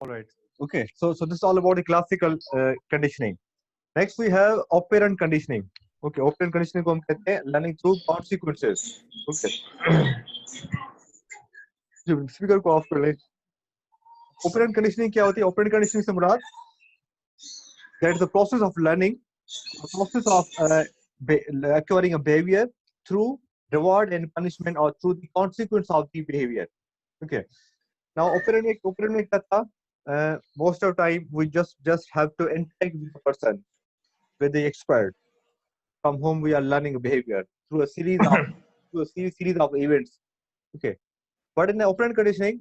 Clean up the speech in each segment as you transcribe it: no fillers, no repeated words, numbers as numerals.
All right. Okay. So this is all about the classical conditioning. Next we have operant conditioning. Okay. Operant conditioning को हम कहते हैं learning through consequences. Okay. Speaker को off कर ले. Operant conditioning क्या होती है? Operant conditioning से मुराद that is the process of learning, the process of acquiring a behavior through reward and punishment or through the consequence of the behavior. Okay. Now operant में क्या था? Most of the time we just have to interact with the person, with the expert from whom we are learning a behavior through a series of events. Okay. But in the operant conditioning,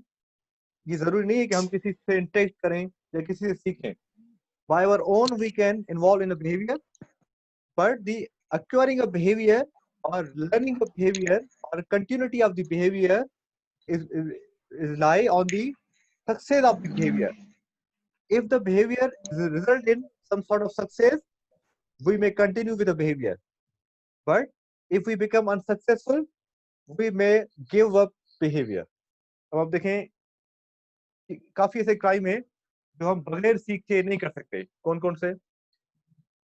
ये जरूरी नहीं है कि हम किसी से interact करें या किसी से सीखें. By our own we can involve in a behavior, but the acquiring a behavior or learning a behavior or continuity of the behavior is lie on the success of the behavior. If the behavior is a result in some sort of success, we may continue with the behavior. But if we become unsuccessful, we may give up behavior. अब आप देखें कि काफी ऐसे crime है जो हम बगैर सीख के नहीं कर सकते. कौन कौन से?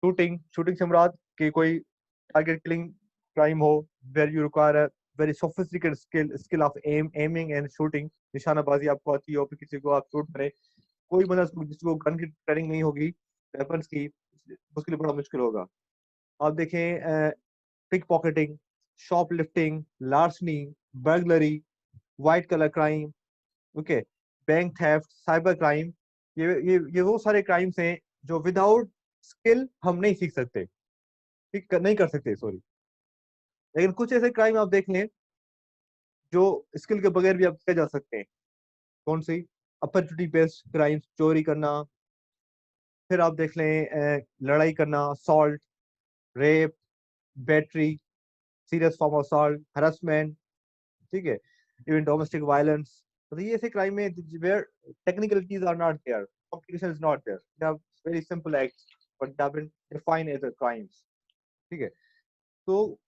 शूटिंग से मुराद कि कोई टारगेट किलिंग क्राइम हो, where you require a very sophisticated skill of aiming and shooting. निशानाबाजी आपको आती हो, फिर किसी को आप शूट करें. कोई बंदा जिसको गन की ट्रेनिंग नहीं होगी, वेपन्स की, उसके लिए बड़ा मुश्किल होगा. आप देखें pick pocketing, shop lifting, larceny, burglary, white collar crime, okay, bank theft, cyber crime. ये वो सारे क्राइम्स हैं जो विदाउट स्किल हम नहीं सीख सकते, ठीक नहीं कर सकते, सॉरी. लेकिन कुछ ऐसे क्राइम आप देख लें जो स्किल के बगैर भी आप किए जा सकते हैं. कौन सी? अपॉर्चुनिटी बेस्ड क्राइम्स, चोरी करना. फिर आप देख लें लड़ाई करना, assault, rape, battery, serious form of assault, harassment, ठीक है, इवन डोमेस्टिक वायलेंस. तो ये ऐसे क्राइम है where technicalities are not there, complication is not there, they are very simple acts but they have been defined as crimes. ठीक है. तो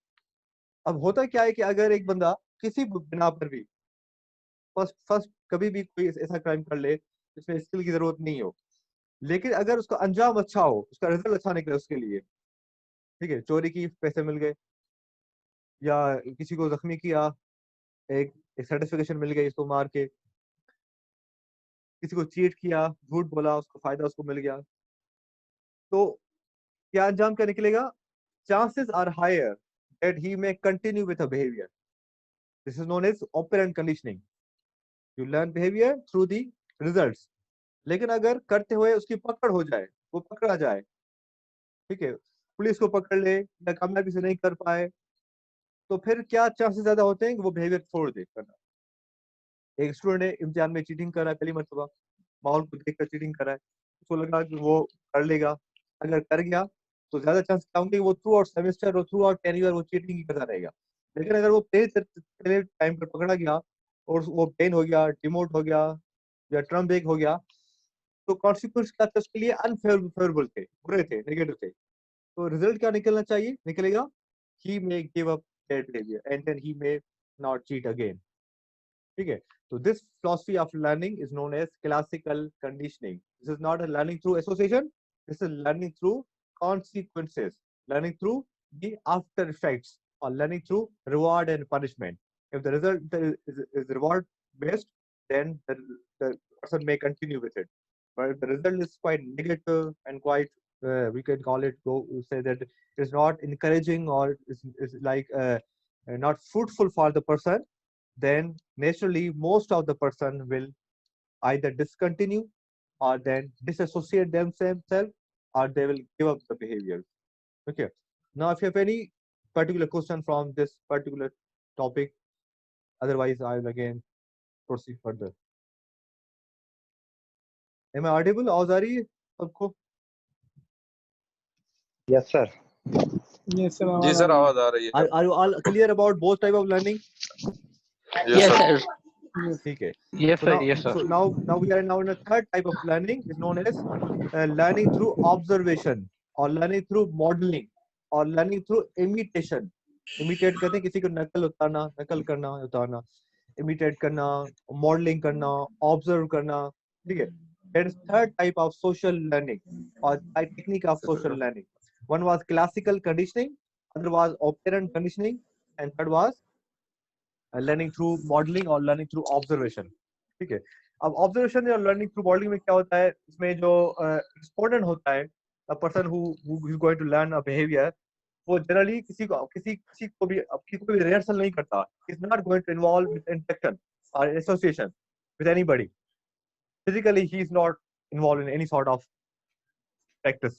अब होता क्या है कि अगर एक बंदा किसी बिना पर भी फर्स्ट कभी भी कोई ऐसा क्राइम कर ले जिसमें स्किल की जरूरत नहीं हो, लेकिन अगर उसका अंजाम अच्छा हो, उसका रिजल्ट अच्छा निकले उसके लिए, ठीक है, चोरी की, पैसे मिल गए, या किसी को जख्मी किया, एक सर्टिफिकेशन मिल गई इसको मार के, किसी को चीट किया, झूठ बोला, उसको फायदा उसको मिल गया, तो क्या अंजाम क्या निकलेगा? Chances are higher that he may continue with a behaviour. This is known as operant conditioning. You learn behaviour through the results. लेकिन अगर करते हुए उसकी पकड़ हो जाए, वो पकड़ा जाए, ठीक है, पुलिस को पकड़ ले या कामयाबी से नहीं कर पाए, तो फिर क्या चांसेस ज्यादा होते हैं कि वो बिहेवियर छोड़ दे करना. एक स्टूडेंट है, इम्तिहान में चीटिंग कर रहा है, पहली मरतबा माहौल को देखकर चीटिंग कर रहा है, उसको लगा कि वो कर लेगा. अगर कर गया तो ज्यादा चांस क्या होंगे वो थ्रू आउट सेमेस्टर और थ्रू आउट टेन्योर वो चीटिंग ही करता रहेगा. लेकिन अगर वो पहले टाइम पर पकड़ा गया और वो पेन हो गया, डिमोट हो गया या टर्म ब्रेक हो गया, तो कॉन्सिक्वेंस क्या थे उसके लिए? अनफेवरेबल थे, बुरे थे, नेगेटिव थे. तो रिजल्ट क्या निकलना चाहिए? निकलेगा he may give up bad behavior and then he may not cheat again. ठीक है. तो this philosophy of learning is known as classical conditioning. This is not a learning through association, this is learning through consequences, learning through the after effects, or learning through reward and punishment. If the result is reward based, then the person may continue with it. But if the result is quite negative and quite we can call it, go say that it's not encouraging or is like not fruitful for the person, then naturally most of the person will either discontinue or then disassociate themselves, or they will give up the behavior. Okay. Now, if you have any particular question from this particular topic, otherwise I will again proceed further. Am I audible? आवाज आ रही है सबको? Yes, sir. Yes, sir. जी sir, आवाज आ रही है. Are you all clear about both type of learning? Yes, sir. ठीक है. Yes, So sir. now, Yes, sir. so now we are now in a third type of learning, is known as learning through observation, or learning through modeling, or learning through imitation. Imitate कहते हैं किसी को नकल उतारना, नकल करना, उतारना, imitate करना, modeling करना, observe करना, ठीक है. there is third type of social learning or technique of social learning. One was classical conditioning, other was operant conditioning, and third was learning through modeling or learning through observation. ठीक है, अब observation या learning through modelling में क्या होता है, इसमें जो रिस्पोंडेंट होता है, a person who is going to learn a behavior, वो जनरली किसी को भी रिहर्सल नहीं करता. He is not going to involve with interaction or association with anybody. Physically, he is not involved in any sort of practice.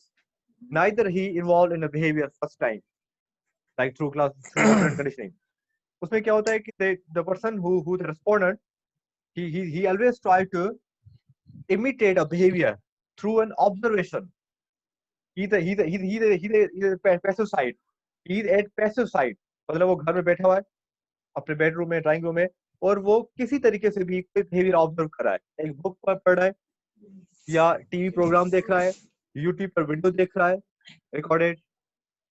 Neither he involved in a behavior first time, like through operant conditioning. उसमें क्या होता है कि the person who the respondent, he always try to imitate a behavior through an observation. He's a passive side. He's at passive side. मतलब वो घर में बैठा हुआ है अपने बेडरूम में, ड्राइंग रूम में, और वो किसी तरीके से भी कोई बिहेवियर ऑब्जर्व कर रहा है. एक बुक पढ़ रहा है, या टीवी प्रोग्राम देख रहा है, यूट्यूब पर वीडियो देख रहा है रिकॉर्डेड,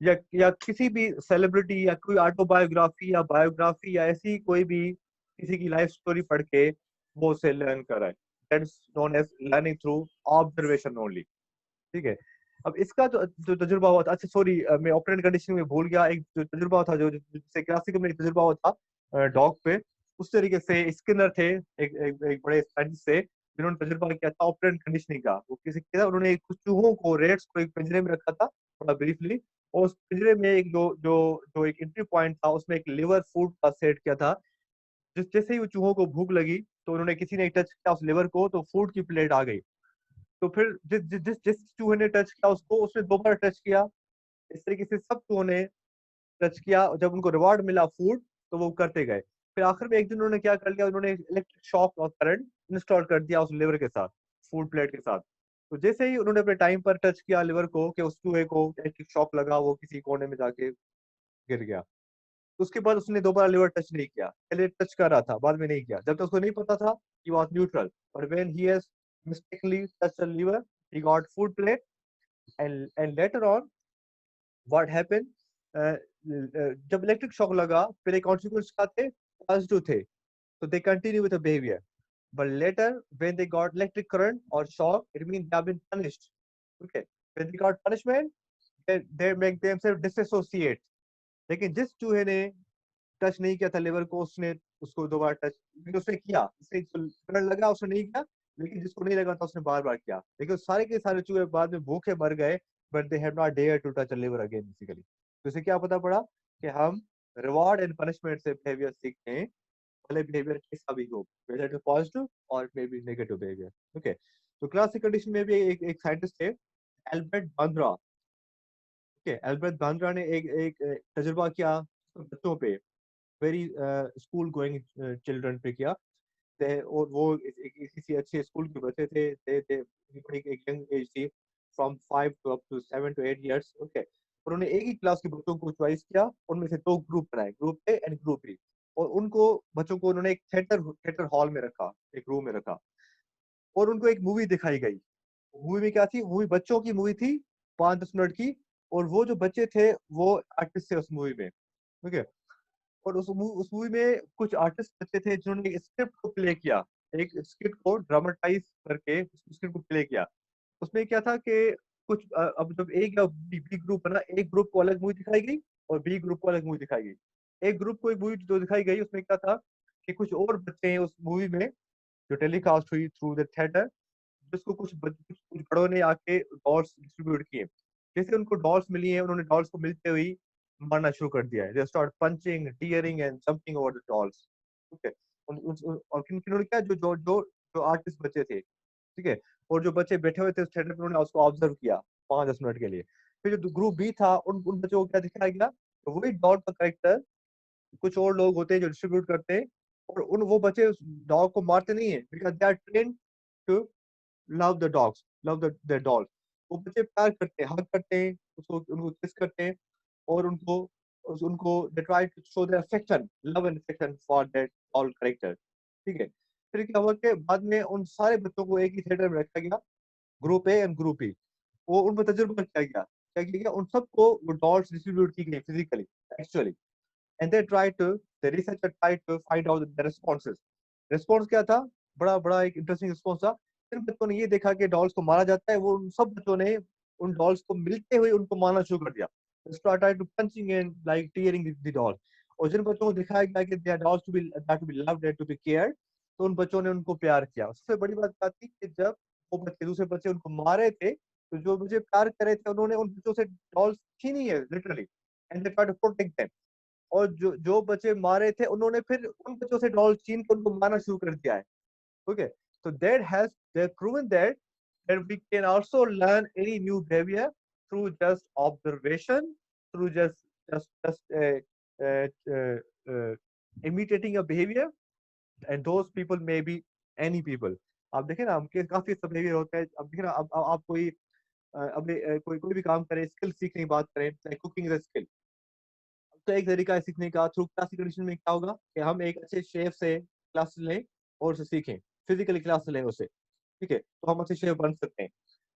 या किसी भी सेलिब्रिटी या कोई ऑटोबायोग्राफी या बायोग्राफी या ऐसी कोई भी किसी की लाइफ स्टोरी पढ़ के वो उसे लर्न कर रहा है. That is known as learning through observation only. ठीक है, अब इसका जो तजुर्बा हुआ था, अच्छा सॉरी मैं ऑपरेंट कंडीशनिंग में भूल गया, एक जो तजुर्बा था जो जैसे क्लासिकल में एक तजुर्बा हुआ था डॉग पे, उस तरीके से स्किनर थे एक बड़े साइंटिस्ट से जिन्होंने तजुर्बा किया था ऑपरेंट कंडीशनिंग का. वो किसी किया, उन्होंने कुछ चूहों को, रेट्स को एक पिंजरे में रखा था थोड़ा ब्रीफली, और उस पिंजरे में एक जो एक एंट्री पॉइंट था उसमें एक लिवर फूड का सेट किया था. जैसे ही वो चूहों को भूख लगी तो उन्होंने किसी ने टच किया उस लिवर को, तो फूड की प्लेट आ गई. तो फिर जिस चूहे ने टच किया उसको, उसने दोबारा टच किया. इस तरीके से सब चूहों ने टच किया. जब उनको रिवार्ड मिला फूड तो वो करते गए. फिर आखिर में एक दिन उन्होंने क्या कर लिया, उन्होंने इलेक्ट्रिक शॉक और करंट इंस्टॉल कर दिया उस लिवर के साथ, फूड प्लेट के साथ. तो जैसे ही उन्होंने अपने टाइम पर टच किया लिवर को कि उस चूहे को इलेक्ट्रिक शॉक लगा, वो किसी कोने में जाके गिर गया. तो उसके बाद उसने दोबारा लिवर टच नहीं किया. पहले टच कर रहा था, बाद में नहीं किया, जब तक उसको नहीं पता था he was neutral. But when he has mistakenly touched the liver, he got food plate, and later on what happened, जब इलेक्ट्रिक शॉक लगा पहले कॉन्सिक्वेंस क्या थे, पॉजिटिव थे, so they continue with the behavior. But later when they got electric current or shock, it means they have been punished. Okay, when they got punishment, they make themselves disassociate. लेकिन जिस चूहे ने touch नहीं किया था liver को, उसने उसको दोबारा टच, उसने किया, उसने करंट लगा, उसने नहीं किया, लेकिन जिसको नहीं लगा था उसने बार बार किया. लेकिन सारे के सारे चूहे बाद में भूखे मर गए, but they have not dare to touch lever again basically. तो इससे क्या पता पड़ा कि हम रिवॉर्ड एंड पनिशमेंट से बिहेवियर सीखते हैं, भले बिहेवियर कैसा भी हो, वेदर इट इज पॉजिटिव और may be negative behaviour. Okay, तो क्लासिक कंडीशन में भी एक साइंटिस्ट थे Albert Bandra. Okay, Albert Bandra ने एक तजुर्बा किया बच्चों पे, वेरी स्कूल गोइंग चिल्ड्रन पे किया. और वो किसी अच्छे स्कूल के बच्चे थे, एक यंग एज थी, from 5 to up to 7 to 8 years. Okay, उन्होंने एक ही क्लास के बच्चों को चॉइस किया, उनमें से दो ग्रुप बनाए, group A and group B, और उनको बच्चों को उन्होंने एक थिएटर हॉल में रखा, एक रूम में रखा, और उनको एक मूवी दिखाई गई. मूवी में क्या थी, मूवी बच्चों की मूवी थी 5-10 मिनट की, और वो जो बच्चे थे वो आर्टिस्ट थे उस मूवी में. ओके, और उस मूवी में कुछ आर्टिस्ट बच्चे थे जिन्होंने स्क्रिप्ट को प्ले किया, एक स्क्रिप्ट को ड्रामेटाइज करके स्क्रिप्ट को प्ले किया. उसमें क्या था कि कुछ अब जब एक या बी ग्रुप बना, एक ग्रुप को अलग मूवी दिखाई गई और बी ग्रुप को अलग मूवी दिखाई गई. एक ग्रुप को एक मूवी जो दिखाई गई उसमें क्या था कि कुछ और बच्चे हैं उस मूवी में जो टेलीकास्ट हुई थ्रू द थिएटर, जिसको कुछ बड़ों ने आके डॉल्स डिस्ट्रीब्यूट किए. जैसे उनको डॉल्स मिली है, उन्होंने डॉल्स को मिलते हुई मारना शुरू कर दिया है. They start punching, tearing and jumping over the dolls. Okay, और किन्होंने क्या, जो जो जो जो आर्टिस्ट बच्चे थे, ठीक है, और जो बच्चे बैठे हुए थे उस थिएटर में, उन्होंने उसको ऑब्जर्व किया 5-10 मिनट के लिए. फिर जो ग्रुप बी था, उन बच्चों को क्या दिखाया गया, तो वही डॉल का कैरेक्टर कुछ और लोग होते हैं जो डिस्ट्रीब्यूट करते हैं, और वो बच्चे उस डॉग को मारते नहीं है, because they are trained to love the dogs, love the doll. वो बच्चे प्यार करते हैं, हग करते हैं उसको, उनको किस करते हैं, और उनको they try to show their affection, love and affection for that doll character. ठीक है, फिर क्या हुआ कि बाद में उन सारे बच्चों को एक ही थिएटर में रखा गया, group A and group B. वो उन पर तजुर्बा किया गया, उन सबको वो डॉल्स डिस्ट्रीब्यूट की गई physically, actually, and they try to, the researcher try to find out the responses. Response क्या था, बड़ा बड़ा एक इंटरेस्टिंग रिस्पॉन्स था जिन बच्चों ने ये देखा कि डॉल्स को मारा जाता है, वो उन सब बच्चों ने उन डॉल्स को मिलते हुए उनको मारना शुरू कर दिया, started to punching and like tearing the doll. और जिन बच्चों को दिखाया गया कि they are dolls to be that to be loved and to be cared, तो उन बच्चों ने उनको प्यार किया। सबसे बड़ी बात क्या थी कि जब वो बच्चे दूसरे बच्चे उनको मारे थे, तो जो मुझे प्यार करे थे उन्होंने उन बच्चों से डॉल्स छीनी है literally, and they try to protect them. और जो जो बच्चे मारे थे उन्होंने फिर उन बच्चों से डॉल छीन कर उनको मारना शुरू कर दिया है। Okay, so that has they proven that we can also learn any new behavior through just observation, through just uh, uh, uh, imitating a behavior, and those people may be any people. आप देखें ना, हमके काफी सब behavior होता है। अब देखें ना, अब आप कोई कोई कोई भी काम करें, स्किल सीखने की बात करें, like cooking is a skill, तो एक तरीका है सीखने का थ्रू क्लासिकल कंडीशन में क्या होगा कि हम एक अच्छे शेफ से क्लास लें और उसे सीखें, फिजिकली क्लास लें उससे, ठीक है, तो हम अच्छे शेफ बन सकते हैं।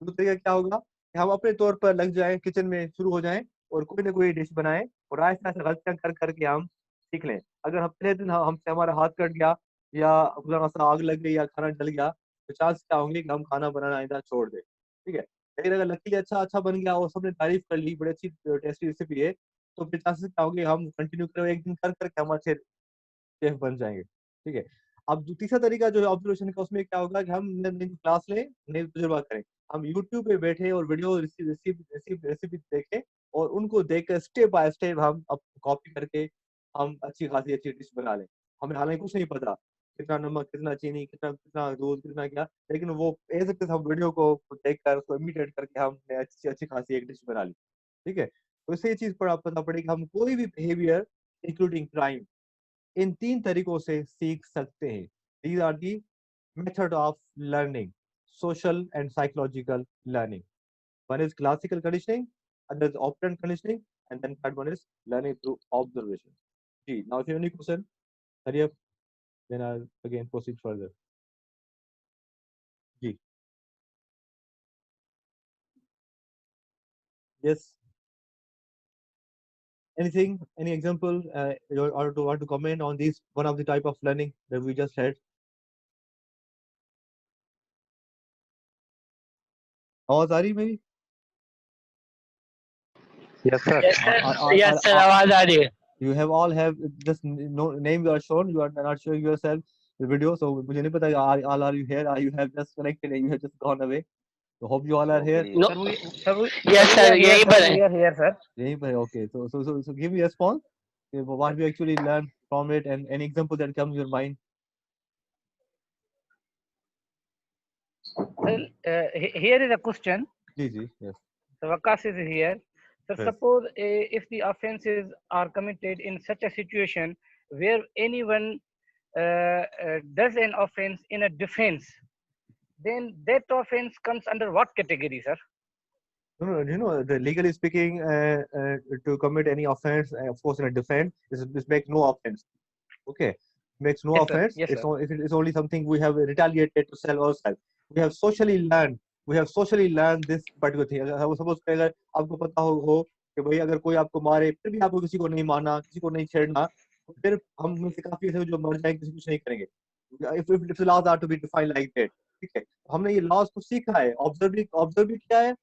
दूसरा तरीका क्या होगा कि हम अपने तौर पर लग जाएं, किचन में शुरू हो जाएं और कोई ना कोई डिश बनाएं और आहिस्ता आहिस्ता गलतियां कर करके हम सीख लें। अगर हम पहले दिन हमसे हमारा हाथ कट गया या खुदा सा आग लग गई या खाना जल गया, तो चांस क्या होंगे कि हम खाना बनाना आइंदा छोड़ दें, ठीक है। लेकिन अगर लकीली अच्छा अच्छा बन गया और सबने तारीफ कर ली, बड़ी अच्छी टेस्टी रेसिपी है, तो फिर चांसेस क्या होंगे हम कंटिन्यू करें, एक दिन कर करके हम अच्छे शेफ बन जाएंगे, ठीक है। अब जो तीसरा तरीका जो है ऑब्जर्वेशन का, उसमें क्या होगा कि हम नई क्लास लें, नई तजुर्बा करें, हम यूट्यूब पे बैठे और वीडियो रेसिपी देखें और उनको देख कर स्टेप बाय स्टेप हम अब कॉपी करके हम अच्छी खासी अच्छी डिश बना लें। हमें हालांकि कुछ नहीं पता कितना नमक, कितना चीनी, कितना कितना दूध, कितना क्या, लेकिन वो एज इट इज हम वीडियो को देख कर उसको इमिटेट करके हमने अच्छी अच्छी खासी एक डिश बना ली, ठीक है। तो इससे ये चीज पर आप पता पड़ेगी हम कोई भी बिहेवियर इंक्लूडिंग क्राइम इन तीन तरीकों से सीख सकते हैं। These are the method of learning, social and psychological learning. One is classical conditioning, other is operant conditioning, and then third one is learning through observation. जी, now if you have any question, hurry up, then I again proceed further. जी, yes, anything, any example, or to want to comment on this one of the type of learning that we just had? आवाज आ रही मेरी? Yes, sir. Yes, sir. Yes, sir. are, आवाज आ रही है. you have all have just no name you are shown, you are not showing yourself the video, so मुझे नहीं पता all are you here, or you have just connected and you have just gone away, so hope you all are here. No. Yes, Yes, sir. we यहीं पर we है. are here, sir. यहीं पर है, okay, so give me a response, what we actually learned from it and any example that comes to your mind. Well, here is a question. Ji ji, yes, So Waqas is here. So yes. suppose if the offenses are committed in such a situation where anyone does an offense in a defense, then that offense comes under what category, sir? No, you know, the legally speaking, to commit any offense, of course, in a defense, this makes no offense. Okay, makes no Yes, sir. offense. Yes, It's sir. if it is only something we have retaliated to sell ourselves. We have socially learned. We have socially learned this particular thing. अगर suppose अगर आपको पता हो कि भाई अगर कोई आपको मारे फिर भी आपको किसी को नहीं मारना, किसी को नहीं छेड़ना, तो फिर हम में से काफी ऐसे जो मर जाएंगे, किसी कुछ नहीं करेंगे। If the laws are to be defined like that, ठीक है, हमने ये laws को सीखा है, ऑब्जर्व भी किया है,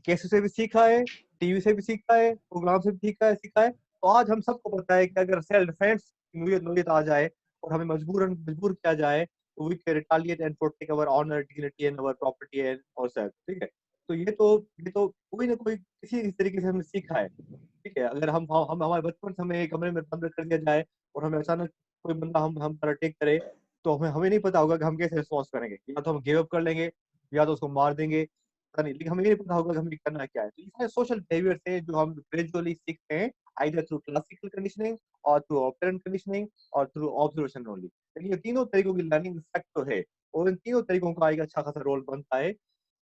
केस से भी सीखा है, टीवी से भी सीखा है, प्रोग्राम से भी सीखा है। तो आज हम सबको पता है कि अगर सेल्फ डिफेंस नोयत आ जाए और हमें मजबूर किया जाए, तो we can retaliate and protect our honour, dignity and our property and ourself, ठीक है। तो ये तो कोई ना कोई किसी इस तरीके से हमने सीखा है, ठीक है। अगर हम हमारे बचपन से हमें एक कमरे में बंद कर दिया जाए और हमें अचानक कोई बंदा हम पर अटैक करे, तो हमें नहीं पता होगा कि हम कैसे रिस्पॉन्स करेंगे, या तो हम गिव अप कर लेंगे या तो उसको मार देंगे, पता नहीं, लेकिन हमें ये नहीं पता होगा कि हमें करना क्या है। तो ये सारे सोशल बिहेवियर से जो हम ग्रेजुअली सीखते हैं, आइदर थ्रू क्लासिकल कंडीशनिंग और थ्रू ऑपरेंट कंडीशनिंग और थ्रू ऑब्जर्वेशन ओनली। लेकिन ये तीनों तरीकों की लर्निंग इफेक्ट तो है और इन तीनों तरीकों का एक अच्छा खासा रोल बनता है।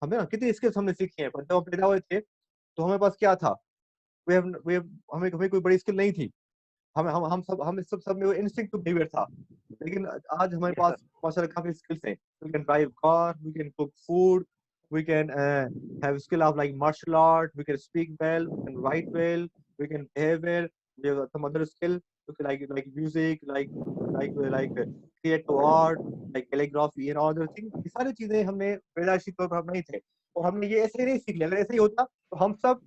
हमें ना कितनी स्किल्स हमने सीखी हैं, पर जब हम पैदा हुए थे तो हमारे पास क्या था, हमें कोई बड़ी स्किल नहीं थी, हम सब में वो इंस्टिंक्टिव बिहेवियर था। लेकिन आज हमारे Yes, पास sir. माशाल्लाह काफी स्किल्स हैं। We can drive car, we can cook food, we can have skill of like martial art, we can speak well, we can write well, we can behave well, we have some other skill, okay, like music, like creative art, like calligraphy and all other things. ये सारी चीजें हमने पैदाइशी तौर पर हम नहीं थे, और हमने ये ऐसे नहीं सीख लिया। अगर ऐसे ही होता तो हम सब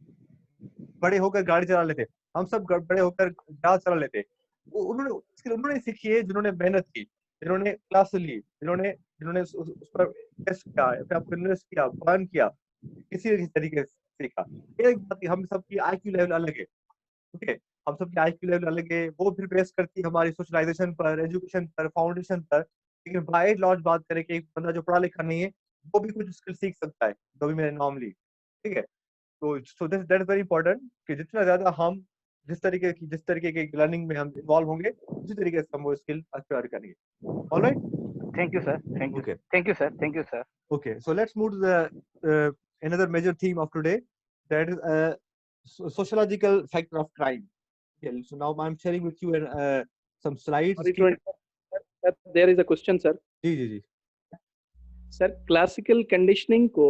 बड़े होकर गाड़ी चला लेते, हम सब बड़े होकर जहाज चला लेते। उन्होंने सीखी है जिन्होंने मेहनत की, जिन्होंने क्लास ली, जिन्होंने जिन्होंने उस पर टेस्ट किया, अपने आप को इन्वेस्ट किया, प्लान किया, किसी न किसी तरीके से सीखा। एक बात हम सबकी आईक्यू लेवल अलग है, ओके, हम सबकी आईक्यू लेवल अलग है, वो फिर बेस करती है हमारी सोशलाइजेशन पर, एजुकेशन पर, फाउंडेशन पर। लेकिन बाय लॉज बात करें कि एक बंदा जो पढ़ा लिखा नहीं है वो भी कुछ स्किल सीख सकता है, जो भी मेरे नॉर्मली, ठीक है। तो so that is very important कि जितना ज्यादा हम जिस तरीके की लर्निंग में हम इन्वॉल्व होंगे, उसी तरीके से हम वो स्किल एक्वायर करेंगे। Alright, Thank you, sir. Thank you. okay, Thank you, sir. Thank you, sir. okay, so let's move to the another major theme of today, that is sociological factor of crime. Okay, so now I'm sharing with you some slides. Sorry to interrupt, sir. There is a question, sir. जी जी जी sir classical conditioning को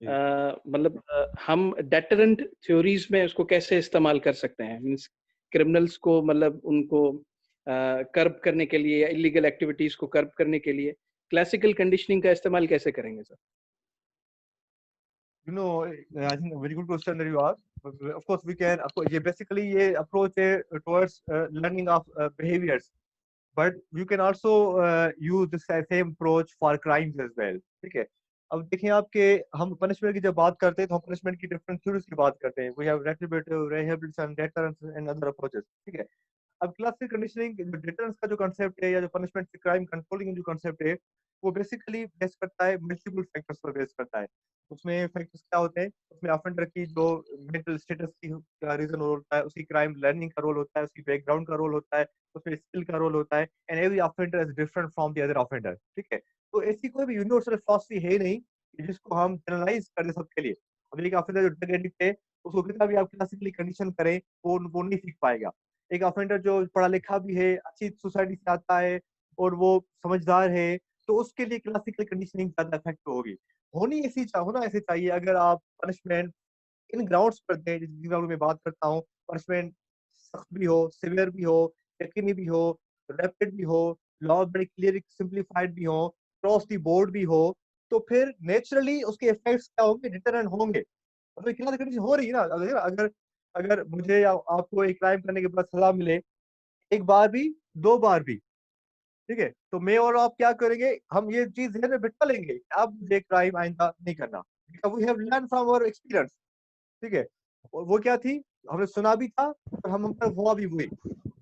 जी। मतलब हम deterrent theories में उसको कैसे इस्तेमाल कर सकते हैं? मींस क्रिमिनल्स को मतलब उनको कर्ब करने के लिए या इलीगल एक्टिविटीज को कर्ब करने के लिए क्लासिकल कंडीशनिंग का इस्तेमाल कैसे करेंगे sir? You know, I think a very good question that you asked. Of course, we can. Of course, ये basically ये approach है towards learning of behaviors, but you can also use the same approach for crimes as well. ठीक है। अब देखिए आपके, हम punishment की जब बात करते हैं तो हम पनिशमेंट की डिफरेंट थ्योरीज की बात करते हैं। We have retributive, rehabilitation, deterrence and other approaches, ठीक है। अब क्लासिकल कंडीशनिंग, डिटरेंस का जो कंसेप्ट है या जो पनिशमेंट से क्राइम कंट्रोलिंग जो कंसेप्ट है, वो बेसिकली बेस करता है मल्टीपल फैक्टर्स पर बेस करता है। उसमें फैक्टर्स क्या होते हैं? उसमें ऑफेंडर की जो मेंटल स्टेटस की का रीजन रोल होता है, उसकी क्राइम लर्निंग का रोल होता है, उसकी बैकग्राउंड का रोल होता है, उसमें स्किल का रोल होता है, and every offender is different from the other offender, ठीक है। तो ऐसी कोई भी यूनिवर्सल फिलॉसफी है नहीं कि जिसको हम जनरलाइज कर दे सबके लिए। अब एक ऑफेंडर जो ड्रग एडिक्ट है, उसको कितना भी आप क्लासिकली कंडीशन करें, वो नहीं सीख पाएगा। एक ऑफेंडर जो पढ़ा लिखा भी है, अच्छी सोसाइटी से आता है और वो समझदार है, तो उसके लिए क्लासिकल कंडीशनिंग ज्यादा इफेक्टिव होगी। होना ऐसे चाहिए। अगर आप पनिशमेंट इन ग्राउंड्स पर दें, जिस ग्राउंड में बात करता हूँ, पनिशमेंट सख्त भी हो, सिवियर भी हो, यकीनी भी हो, रैपिड भी हो, लॉ बड़े क्लियर सिंप्लीफाइड भी हो, क्रॉस दी बोर्ड भी हो, तो फिर नेचुरली उसके इफेक्ट्स क्या होंगे? डिटरेंट होंगे। मतलब क्या कंडीशन हो रही है ना, अगर अगर अगर मुझे या आपको एक क्राइम करने के बाद सजा मिले, एक बार भी, दो बार भी, ठीक है, तो मैं और आप क्या करेंगे? हम ये चीज ध्यान में बिठा लेंगे, अब मुझे क्राइम आइंदा नहीं करना, we have learn from our experience, ठीक है। और वो क्या थी? हमने सुना भी था और हम पर हुआ भी वही,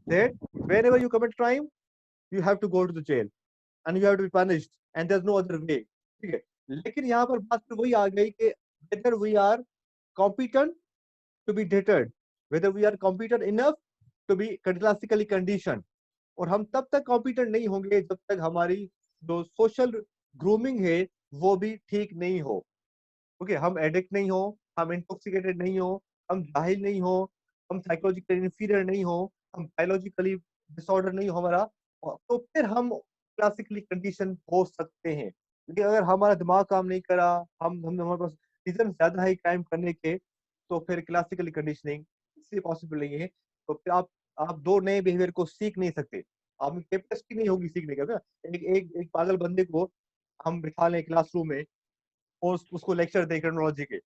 that whenever you commit crime you have to go to the jail and you have to be punished and there's no other way, ठीक है। लेकिन यहाँ पर बात तो वही आ गई कि whether we are competent to be deterred, whether we are competent enough to be classically conditioned। और हम तब तक कॉम्पिटेंट नहीं होंगे जब तक हमारी जो सोशल ग्रूमिंग है वो भी ठीक नहीं हो। ओके, हम एडिक्ट नहीं हो, हम इंटॉक्सिकेटेड नहीं हो, हम जाहिल नहीं हो, हम साइकोलॉजिकली इंफीरियर नहीं हो, हम बायोलॉजिकली डिसऑर्डर नहीं हो हमारा, तो फिर हम क्लासिकली कंडीशन हो सकते हैं। लेकिन अगर हमारा दिमाग काम नहीं करा, हम हमारे पास रीजन ज्यादा है क्राइम करने के, तो फिर क्लासिकली कंडीशनिंग इसलिए पॉसिबल नहीं है। तो फिर आप दो नए बिहेवियर को सीख नहीं सकते, आप में कैपेसिटी नहीं होगी सीखने का ना। एक पागल बंदे को हम बिठा लें क्लासरूम में और उसको लेक्चर दे क्रिमिनोलॉजी के,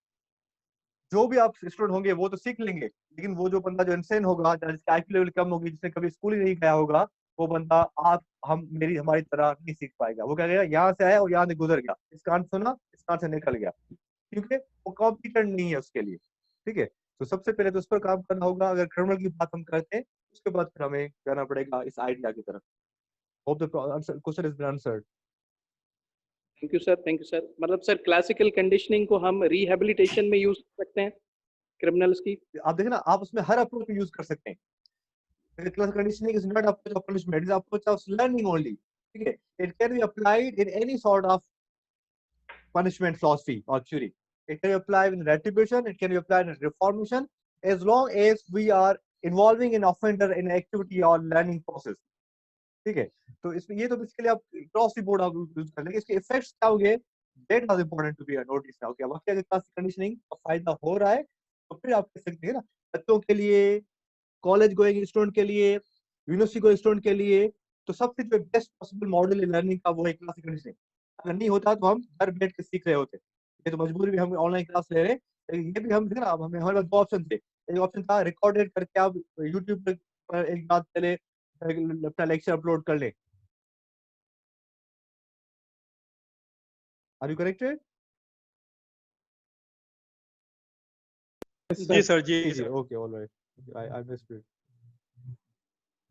जो भी आप स्टूडेंट होंगे वो तो सीख लेंगे, लेकिन वो जो बंदा जो इंसेन होगा, जिसकी आईक्यू लेवल कम होगी, जिसने कभी स्कूल ही नहीं गया होगा, वो बंदा आप हम मेरी हमारी तरह नहीं सीख पाएगा। वो क्या कहेगा? यहाँ से आया और यहाँ से गुजर गया, इस कान सुना, इस कान से निकल गया, क्योंकि वो कॉम्पिटेंट नहीं है उसके लिए, ठीक है। तो सबसे पहले तो उस पर काम करना होगा। अगर क्रिमिनल की बात हम करते हैं, उसके बाद फिर हमें जाना पड़ेगा इस आइडिया की तरफ। Hope the question is been answered. Thank you sir, thank you sir. मतलब सर क्लासिकल कंडीशनिंग को हम रिहेबिलिटेशन में यूज कर सकते हैं क्रिमिनल्स की? आप देखें ना, आप उसमें हर अप्रोच में यूज कर सकते हैं। Class conditioning is not approach of punishment; it's approach of learning only. Okay, it can be applied in any sort of punishment philosophy or theory. It can be applied in retribution. It can be applied in reformation, as long as we are involving an offender in activity or learning process. ठीक है, तो इसमें ये तो basically आप cross board आप use कर लेंगे। इसके इफेक्ट्स क्या होंगे? That was important to be notice now. क्या वाकई अगर क्लास कंडीशनिंग का फायदा हो रहा है, तो फिर आप कह सकते हैं ना, बच्चों के लिए, कॉलेज गोइंग स्टूडेंट के लिए, यूनिवर्सिटी को स्टूडेंट के लिए तो सबसे जो बेस्ट पॉसिबल मॉडल है लर्निंग का वो है क्लासिकल कंडीशनिंग। अगर नहीं होता तो हम घर बैठ के सीख रहे होते, ये तो मजबूरी भी हम ऑनलाइन क्लास ले रहे हैं। ये भी हम थे ना, हमें हमारे पास दो ऑप्शन थे। एक ऑप्शन था रिकॉर्डेड करके आप यूट्यूब पर एक बात पहले अपना लेक्चर अपलोड कर ले। Are you corrected? जी सर, जी जी, okay, all right, I missed it.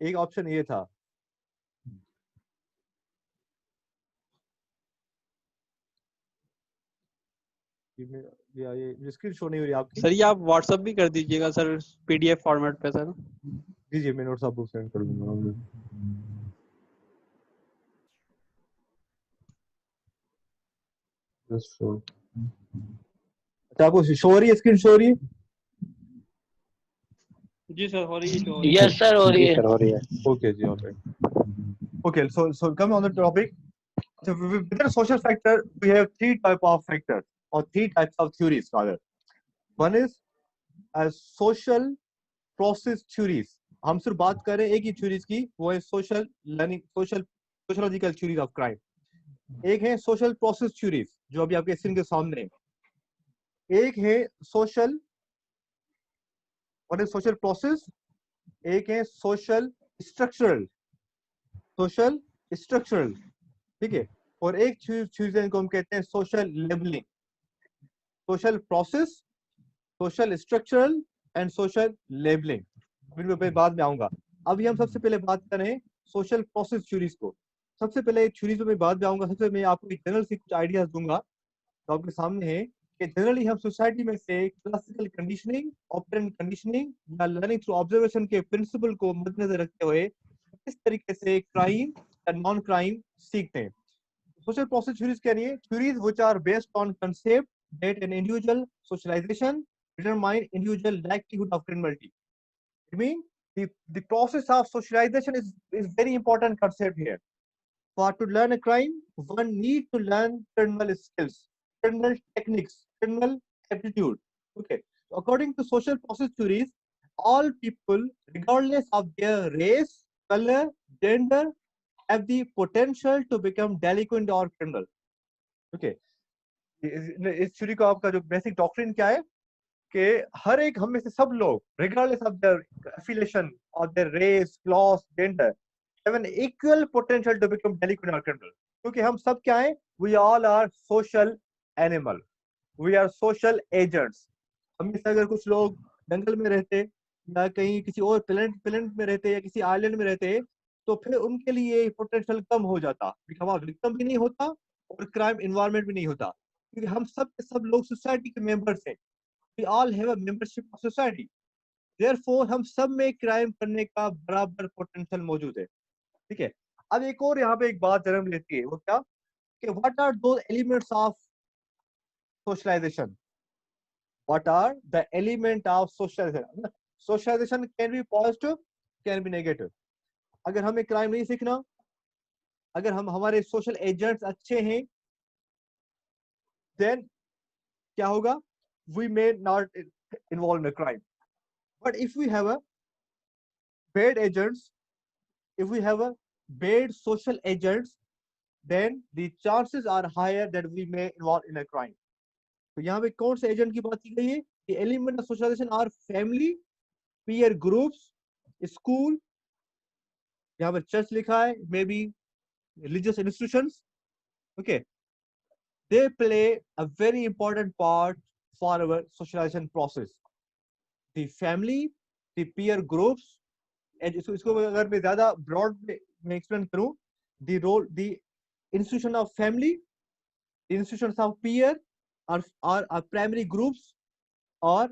एक ऑप्शन ये था। ये स्क्रीन शो नहीं हो रही आपकी। सर, ये आप व्हाट्सएप भी कर दीजिएगा सर, पीडीएफ फॉर्मेट पे सर। जी, मैं नोट्स आपको सेंड कर दूंगा। अच्छा, आपको शो हो रही है, स्क्रीन शो हो रही है? जी सर, हो रही है। यस सर, हो रही है। Okay, ji, alright. Okay, so come on the topic. So within a social factor, we have three type of factors or three types of theories rather. One is social process theories. हम सिर्फ बात कर रहे हैं एक ही theories की, वो है social learning, sociological theories of crime. एक है social process theories जो अभी आपके स्क्रीन के सामने है। एक है social process, एक है social structural, ठीक है। और एक चीज को हम कहते हैं social labelling, social process, social structural and social labelling. इन पे बाद में आऊंगा। अभी हम सबसे पहले बात करें सोशल प्रोसेस थ्योरीज को। सबसे पहले थ्योरीज में बाद में आऊंगा। सबसे मैं आपको जनरल से कुछ आइडियाज दूंगा तो आपके सामने है कि जनरली हम सोसाइटी में से क्लासिकल कंडीशनिंग, ऑपरेंट कंडीशनिंग या लर्निंग थ्रू ऑब्जर्वेशन के प्रिंसिपल को मद्देनजर रखते हुए किस तरीके से क्राइम या नॉन क्राइम सीखते हैं। Social process theories क्या है? Theories which are based on concept that an individual socialization determine individual likelihood of criminality. I mean, the process of socialization is very important concept here. For to learn a crime, one need to learn criminal skills, criminal techniques, criminal aptitude. Okay. So according to social process theories, all people, regardless of their race, color, gender, have the potential to become delinquent or criminal. Okay. इस theory का आपका जो basic doctrine क्या है कि हर एक हम में से सब लोग regardless of their affiliation or their race, class, gender have an equal potential to become delinquent or criminal. क्योंकि हम सब क्या हैं? We all are social animal. We are social agents. हम में से अगर कुछ लोग जंगल में रहते या कहीं किसी और प्लेनेट में रहते या किसी आइलैंड में रहते तो फिर उनके लिए पोटेंशियल कम हो जाता, बिकॉज विक्टिम भी नहीं होता और क्राइम इन्वायरमेंट भी नहीं होता। क्योंकि हम सब लोग सोसाइटी के मेंबर्स हैं। We all have a membership of society. Therefore, हम सब में क्राइम करने का बराबर पोटेंशियल मौजूद है। ठीक है। अब एक और यहाँ पे एक बात जन्म लेती है, वो क्या कि what are those elements of socialization? What are the element of socialization? Socialization can be positive, can be negative. अगर हमें क्राइम नहीं सीखना, अगर हम हमारे सोशल एजेंट्स अच्छे हैं, then क्या होगा? We may not involve in a crime. But if we have a bad agents, if we have a bad social agents, then the chances are higher that we may involve in a crime. तो यहाँ पे कौन से agent की बात की गई है? The element of socialization are family, peer groups, school, यहाँ पर चर्च लिखा है, may be religious institutions. Okay, they play a very important part for our socialization process. The family, the peer groups, इसको अगर मैं ज्यादा ब्रॉड में explain करूं, the role, the institution of family, the institutions of peer are primary groups, or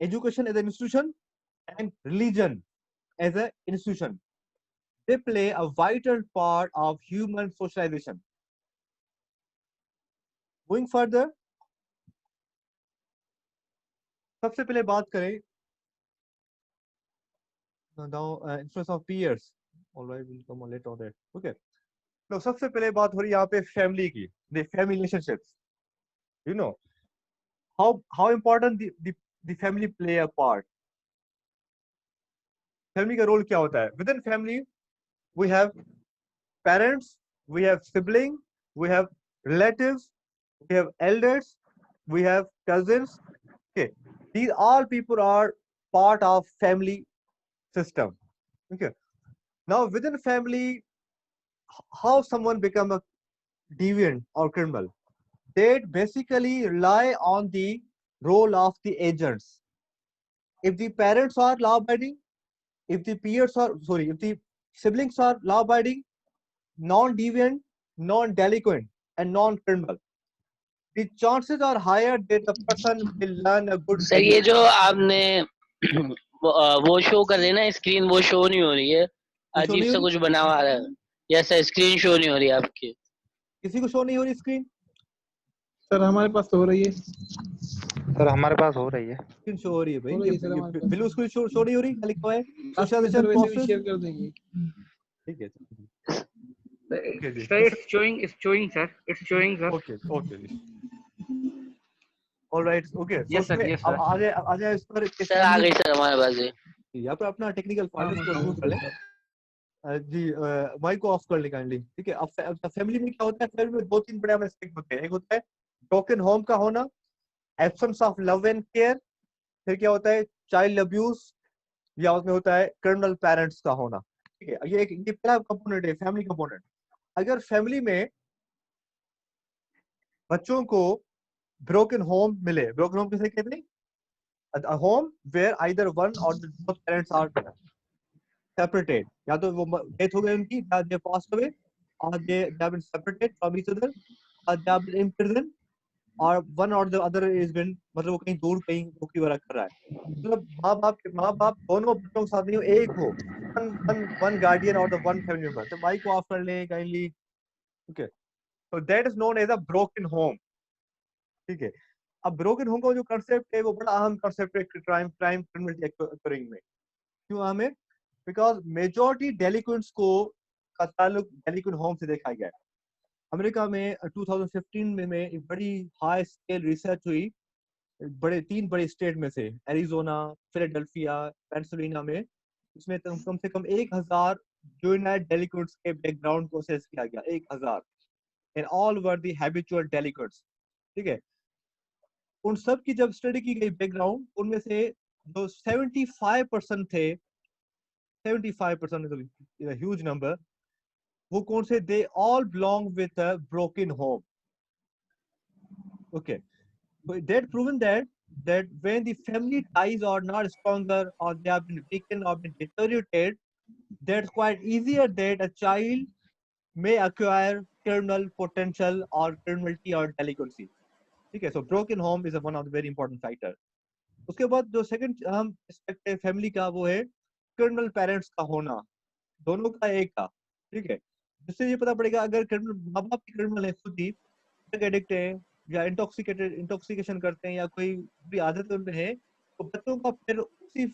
education as an institution and religion as an institution. They play a vital part of human socialization. Going further, सबसे पहले बात करें now influence of peers. All right, we'll come on later on that. Okay. तो सबसे पहले बात हो रही है यहाँ पे फैमिली की, the family relationships. You know how important the family play a part. Family का रोल क्या होता है? Within family we have parents, we have sibling, we have relatives, we have elders, we have cousins. Okay, these all people are part of family system. Okay, now within family, how someone become a deviant or criminal? They basically rely on the role of the agents. If the parents are law-abiding, if the peers are sorry, if the siblings are law-abiding, non-deviant, non-delinquent, and non-criminal, the chances are higher that the person will learn a good sir value. ये जो आपने वो show कर रहे हैं ना screen, वो show नहीं हो रही है, शो अजीब नहीं हो सा रही? कुछ बना हुआ आ रहा है। यस सर, स्क्रीन शो नहीं हो रही आपकी। किसी को शो नहीं हो रही स्क्रीन? सर हमारे पास तो हो रही है। सर हमारे पास हो रही है। स्क्रीन शो हो रही है भाई। हो रही है सर हमारे पास। बिल्कुल स्क्रीन शो नहीं हो रही, लिखा है लास्ट में सर वैसे भी शेयर कर देंगे। ठीक है। Sir, it's showing, sir. It's showing, sir. Okay alright okay. Yes, sir. Yes, अब sir. आगे इस पर सर आ गई सर हमारे पास ये। यहाँ पर अपना टेक्निकल फॉल्ट को रिमूव कर लें। जी माइक को ऑफ कर ले काइंडली। ठीक है, अब फैमिली में क्या होता है? फैमिली में दो तीन बड़े एस्पेक्ट होते हैं। एक होता है ब्रोकन होम का होना, absence of love and care, फिर क्या होता है चाइल्ड अब्यूज, या उसमें होता है क्रिमिनल पेरेंट्स का होना। ठीक है, ये पहला कंपोनेंट है फैमिली कंपोनेंट। अगर फैमिली में बच्चों को ब्रोकन होम मिले, ब्रोकन होम किसे कहते हैं? a home where either one or both parents are separated, या तो वो डेथ हो गई उनकी, they passed away, or they have been separated from each other, or they have been in prison, or one or the other is been मतलब वो कहीं दूर कहीं नौकरी वगैरह कर रहा है। मतलब माँ बाप दोनों बच्चों के साथ नहीं हो, एक हो, one guardian or the one family member। तो माइक को ऑफ कर लें kindly. Okay, so that is known as a broken home। ठीक है, अब ब्रोकन होम का जो कंसेप्ट है वो बड़ा अहम कंसेप्ट है क्राइम क्रिमिनल एक्टिंग में। क्यों अहम है? बिकॉज मेजॉरिटी डेलिक्वेंट्स को का ताल्लुक डेलिक्वेंट होम से देखा गया है। अमेरिका में 2015 में एक बड़ी हाई स्केल रिसर्च हुई तीन बड़े स्टेट में से, एरिजोना, फिलाडेल्फिया, पेंसिल्वेनिया में। इसमें कम से कम 1000 जुवेनाइल डेलिक्वेंट्स के बैकग्राउंड को असेस किया गया, 1000, and all were the habitual delinquents. ठीक है, उन सब की जब स्टडी की गई बैकग्राउंड, उनमें से जो 75% थे, 75% ह्यूज नंबर, वो कौन से? They all belong with a broken home. Okay, that proven that when the family ties are not stronger or they have been weakened or been deteriorated, that's quite easier that a child may acquire criminal potential or criminality or delinquency। ठीक है, so broken home is one of the very important factor. उसके बाद जो second अहम aspect है family का, वो है क्रिमिनल पेरेंट्स का होना, दोनों का एक का। ठीक है, जिससे ये पता पड़ेगा अगर क्रिमिनल माँ बाप की क्रिमिनल है, खुद ही ड्रग एडिक्ट है या इंटॉक्सिकेशन करते हैं या कोई भी आदत उनमें है, तो बच्चों का फिर उसी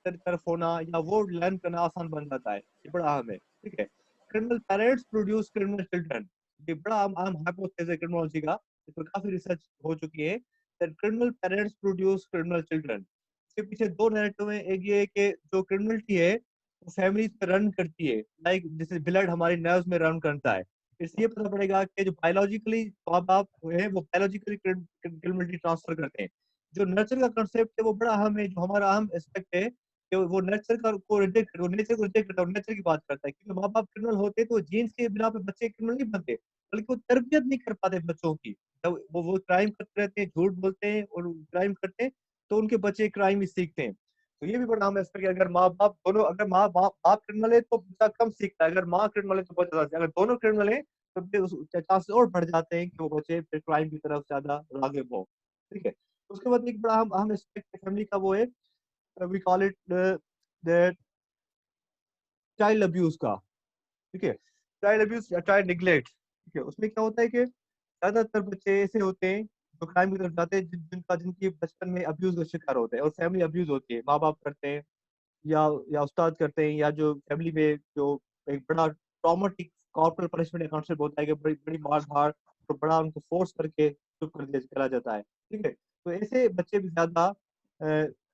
तरफ होना या वो लर्न करना आसान बन जाता है। ये बड़ा अहम है। ठीक है, criminal parents produce criminal children, ये बड़ा आम हाइपोथेसिस है क्रिमिनोलॉजी का, इस पर काफी रिसर्च हो चुकी है। Criminal parents produce criminal children. इसके पीछे दो नैरेटिव है। एक ये है कि जो क्रिमिनलिटी है वो फैमिली पे रन करती है, लाइक जैसे ब्लड हमारी नर्व्स में रन करता है। इसलिए पता पड़ेगा कि जो बायोलॉजिकली माँ बाप है वो बायोलॉजिकली क्रिमिनलिटी ट्रांसफर करते हैं। जो नर्चर का कंसेप्ट है वो बड़ा अहम है, जो हमारा अहम एस्पेक्ट है कि वो नर्चर को रिजेक्ट नेचर को रिजेक्ट करता है, नेचर की बात करता है। क्योंकि माँ बाप क्रिमिनल होते तो जीन्स के बिना पे बच्चे क्रिमिनल नहीं बनते, बल्कि वो तरबियत नहीं कर पाते बच्चों की। वो क्राइम करते रहते हैं, झूठ बोलते हैं और क्राइम करते हैं, तो उनके बच्चे क्राइम ही सीखते हैं। तो ये भी बड़ा अहम एस्पेक्ट है। अगर माँ बाप दोनों, अगर माँ बाप क्रिमिनल है तो बच्चा कम सीखता है, अगर माँ क्रिमिनल है तो बहुत ज्यादा। अगर दोनों क्रिमिनल है तो चांसेस और बढ़ जाते हैं कि वो बच्चे फिर क्राइम की तरफ ज्यादा राग़िब हो। ठीक है, उसके बाद एक बड़ा अहम एस्पेक्ट फैमिली का वो है, we call it that child abuse का। ठीक है, चाइल्ड अब्यूज या चाइल्ड निग्लेक्ट। ठीक है, उसमें क्या होता है कि ज्यादातर बच्चे ऐसे होते हैं जो क्राइम की तरफ जाते हैं जिनकी बचपन में अब्यूज का शिकार होते हैं और फैमिली अब्यूज होती है, माँ बाप करते हैं या उस्ताद करते हैं, या जो फैमिली में जो एक बड़ा ट्रॉमेटिक कॉर्पोरल पनिशमेंट का कॉन्सेप्ट होता है कि बड़ी बड़ी मार धाड़ तो बड़ा उनको फोर्स करके चुप कर दिया चला जाता है। ठीक है, तो ऐसे बच्चे भी ज्यादा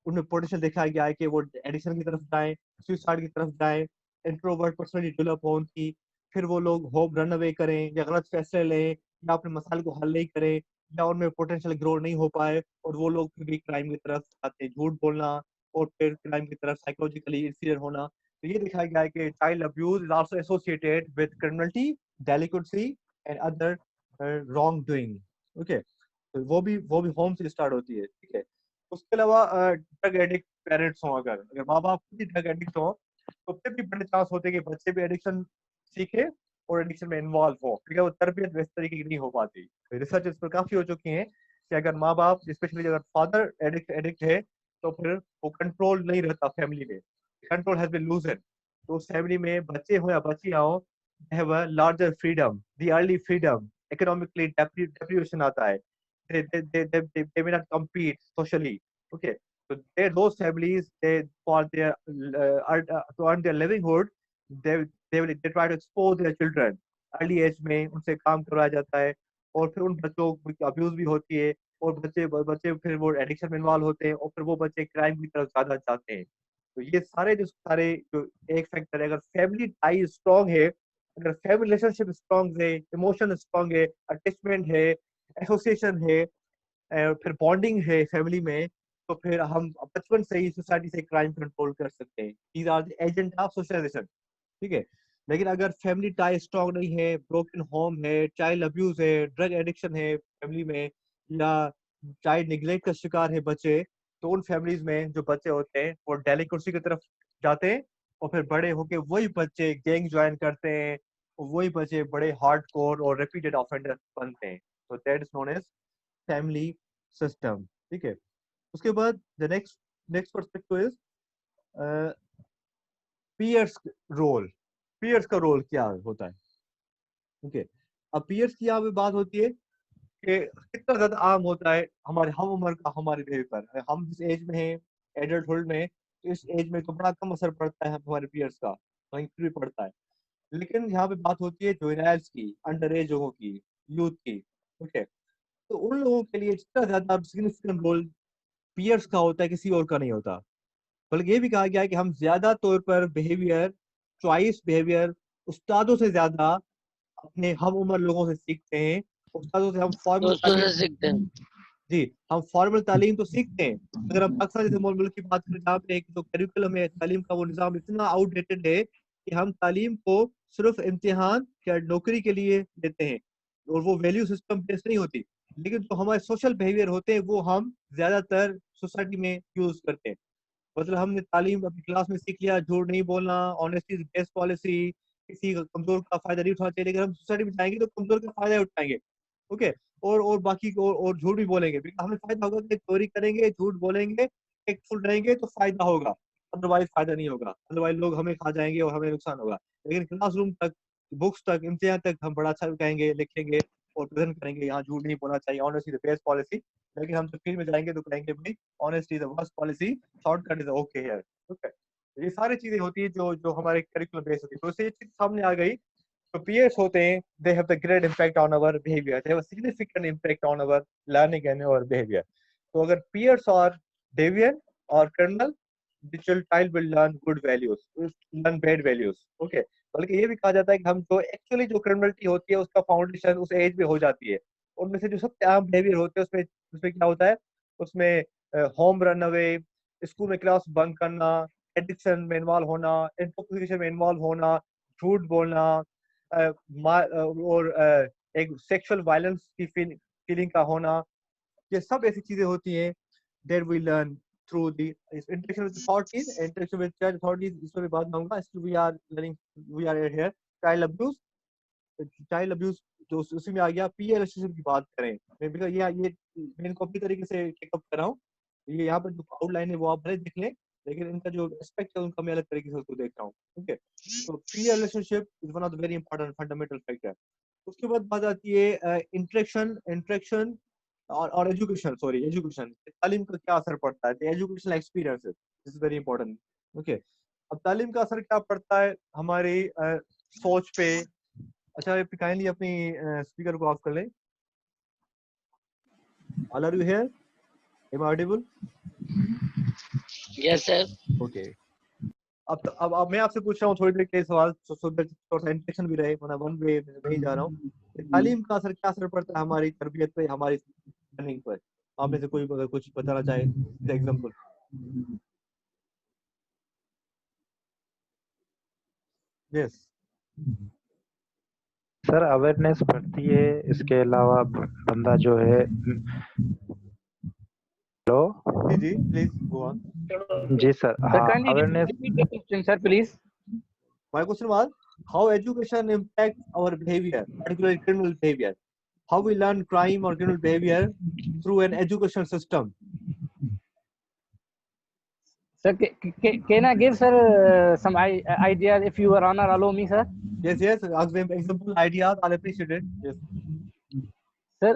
उनमें पोटेंशियल देखा गया है कि वो एडिक्शन की तरफ जाएं, सुसाइड की तरफ जाएं, इंट्रोवर्ट पर्सनालिटी डेवलप हो उनकी, फिर वो लोग होप रन अवे करें या गलत फैसले लें या अपने मसाइल को हल नहीं करें या उनमें पोटेंशियल ग्रो नहीं हो पाए और वो लोग फिर भी क्राइम की तरफ आते हैं, झूठ बोलना और फिर क्राइम की तरफ साइकोलॉजिकली इंफीरियर होना। तो ये दिखाया गया है कि child abuse is also associated with criminality, delicacy and other wrong doing. Okay, तो वो भी होम से स्टार्ट होती है, ठीक है। उसके अलावा ड्रग एडिक्ट पेरेंट्स हों, अगर अगर माँ बाप खुद ही ड्रग एडिक्ट हो तो फिर भी बड़े चांस होते हैं कि बच्चे भी एडिक्शन सीखे और एडिक्शन में इन्वॉल्व हो, क्योंकि वो तरबियत इस तरीके की नहीं हो पाती। रिसर्च इस पर काफी हो चुकी है कि अगर माँ बाप, स्पेशली अगर फादर एडिक्ट एडिक्ट है, तो फिर वो कंट्रोल नहीं रहता फैमिली में, कंट्रोल हैज बीन लूजन। तो उस फैमिली में बच्चे हो या बच्चियां हो, they have a larger freedom, the early freedom, economically deprivation आता है, they may not compete socially. Okay, so those families, for their to earn their livelihood, they try to expose their children early age में, उनसे काम करवाया जाता है और फिर उन बच्चों की अब्यूज भी होती है और बच्चे बच्चे फिर वो एडिक्शन में इन्वॉल्व होते हैं और फिर वो बच्चे क्राइम की तरफ ज्यादा जाते हैं। तो ये सारे जो एक फैक्टर है, अगर फैमिली टाई स्ट्रांग है, अगर फैमिली रिलेशनशिप स्ट्रांग है, इमोशन स्ट्रांग है, अटैचमेंट है, एसोसिएशन है, फिर बॉन्डिंग है फैमिली में, तो फिर हम बचपन से ही सोसाइटी से क्राइम कंट्रोल कर सकते हैं। These are the agent of socialization, ठीक है। लेकिन अगर फैमिली टाई स्ट्रांग नहीं है, ब्रोकन होम है, चाइल्ड अब्यूज है, ड्रग एडिक्शन है फैमिली में, या चाइल्ड निग्लेक्ट का शिकार है बच्चे, तो उन फैमिलीज में जो बच्चे होते हैं वो डेलिकेसी की तरफ जाते हैं और फिर बड़े होके वही बच्चे गैंग ज्वाइन करते हैं और वही बच्चे बड़े हार्डकोर और रिपीटेड ऑफेंडर बनते हैं। तो that is known as family system, ठीक है। उसके बाद the next next perspective is peers role. Peers का रोल क्या होता है? ओके, अब पीयर्स की यहाँ पे बात होती है कि कितना ज्यादा आम होता है हमारे हम उम्र का हमारे बिहेवियर पर। हम जिस एज में हैं, एडल्टहुड में, तो इस एज में तो बड़ा कम असर पड़ता है हमारे पीयर्स का, वहीं फिर भी पड़ता है। लेकिन यहाँ पे बात होती है जुवेनाइल्स की, अंडर एज लोगों की, यूथ की। ओके, तो उन लोगों के लिए जितना ज्यादा सिग्निफिकेंट रोल पीयर्स का होता है, किसी और का नहीं होता। बल्कि ये भी कहा गया है कि हम ज्यादा तौर पर बिहेवियर, चॉइस बिहेवियर उस्तादों से ज्यादा अपने हम उम्र लोगों से सीखते हैं। उस्तादों से हम फॉर्मल दोस्तों से सीखते हैं। जी, हम फॉर्मल तालीम तो सीखते हैं। अगर हम पाकिस्तान जैसे मुल्क की बात करें जहाँ पे एक जो करिकुलम है तालीम का, वो निज़ाम इतना आउटडेटेड है कि हम तालीम को सिर्फ इम्तिहान या नौकरी के लिए देते हैं और वो वैल्यू सिस्टम बेस्ड नहीं होती। लेकिन जो हमारे सोशल बिहेवियर होते हैं वो हम ज्यादातर सोसाइटी में यूज करते हैं। मतलब हमने तालीम अपनी क्लास में सीख लिया, झूठ नहीं बोलना, ऑनेस्टी इज बेस्ट पॉलिसी, किसी का कमजोर का फायदा नहीं उठाना चाहिए। लेकिन हम सोसाइटी में जाएंगे तो कमजोर का फायदा उठाएंगे। ओके, और बाकी और झूठ भी बोलेंगे, because हमें फायदा होगा कि चोरी करेंगे, झूठ बोलेंगे, टेकफुल रहेंगे तो फायदा होगा, अदरवाइज फायदा नहीं होगा, अदरवाइज लोग हमें खा जाएंगे और हमें नुकसान होगा। लेकिन क्लासरूम तक, बुक्स तक, इम्तिहान तक हम बड़ा अच्छा कहेंगे, लिखेंगे और प्रेजेंट करेंगे, यहाँ झूठ नहीं बोलना चाहिए, ऑनेस्टी द बेस्ट पॉलिसी। लेकिन हम जब फील्ड में जाएंगे तो कहेंगे भाई honesty is the worst policy, shortcut is okay here. Okay, ये सारी चीजें होती है जो जो हमारे करिकुलम बेस होती है। तो इससे ये चीज सामने आ गई। तो peers होते हैं, they have the great impact on our behavior, they have a significant impact on our learning and our behavior. तो अगर peers are deviant or criminal, the child will learn good values, learn bad values. Okay, बल्कि ये भी कहा जाता है कि हम जो एक्चुअली जो क्रिमिनलिटी होती है उसका फाउंडेशन उस एज में हो जाती है। उनमें से जो सबसे आम बिहेवियर होते हैं उसमें उसमें क्या होता है, उसमें होम रन अवे, स्कूल में क्लास बंक करना, एडिक्शन में इन्वॉल्व होना, इंटॉक्सिकेशन में इन्वॉल्व होना, झूठ बोलना, और एक सेक्सुअल वायलेंस की फीलिंग का होना। ये सब ऐसी चीजें होती हैं that we learn through the interaction with authorities, interaction with child authorities। इस पर भी बात करूंगा। we are learning, we are here child abuse। Child abuse जो उसी में आ गया। पीयर रिलेशनशिप की बात करें, मैं बिकॉज़ ये मैं इनको अपनी तरीके से टेकअप कर रहा हूँ। ये यहाँ पर जो आउटलाइन है वो आप भले देख लें, लेकिन इनका जो एस्पेक्ट है उनका मैं अलग तरीके से उसको देख रहा हूँ। ओके, तो peer relationship is one of the very important fundamental factor. उसके बाद बात आती है इंटरेक्शन और एजुकेशन, सॉरी एजुकेशन, तालीम का क्या असर पड़ता है, educational experiences is very important. Okay, अब तालीम का असर क्या पड़ता है हमारी सोच पे। अच्छा, काइंडली अपनी स्पीकर को ऑफ कर लें। All are you here? Am I audible? Yes, sir. Okay, अब मैं आपसे पूछ रहा हूँ थोड़ी देर के लिए सवाल, थोड़ा इंटरेक्शन भी रहे, वरना वन वे नहीं जा रहा हूँ। तालीम का असर, क्या असर पड़ता है हमारी तरबियत पे, हमारी लर्निंग पर? आप में से कोई अगर कुछ बताना चाहे, एग्जाम्पल। यस सर अवेयरनेस बढ़ती है, इसके अलावा बंदा जो है, हेलो जी प्लीज गो ऑन। जी सर, Sir, हाँ kindly awareness, repeat the question, sir, please. My question was how education impacts our behavior, particularly criminal behavior. How we learn crime or criminal behavior through an education system. Sir, can I give, sir, some ideas, if you are honor, allow me, sir? Yes, example ideas, I'll appreciate it. Yes. Sir,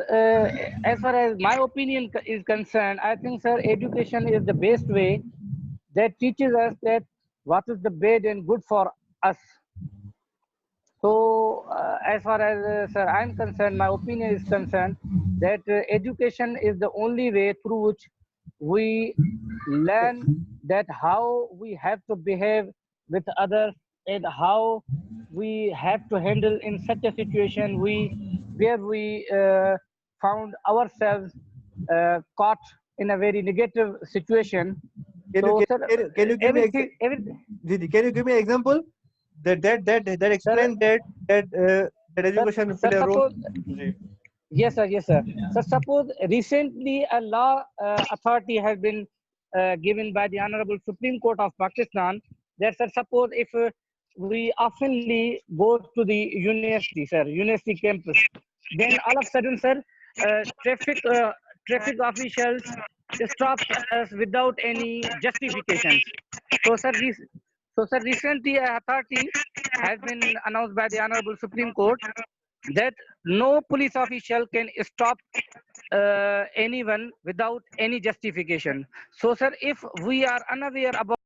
as far as my opinion is concerned, I think, sir, education is the best way that teaches us that what is the bad and good for us. So, as far as, sir, I'm concerned, my opinion is concerned that education is the only way through which we learn that how we have to behave with others and how we have to handle in such a situation where we found ourselves caught in a very negative situation. Can So, you sir, can you give me everything. can you give me an example that explain that education Sir, play a role? suppose, yes, sir, yes, sir. So suppose recently a law authority has been given by the Honorable Supreme Court of Pakistan that, sir, suppose if we oftenly go to the university, sir, university campus, then all of a sudden, sir, traffic officials stops us without any justifications. So, sir, recently a authority has been announced by the Honorable Supreme Court that no police official can stop anyone without any justification. So, sir, if we are unaware about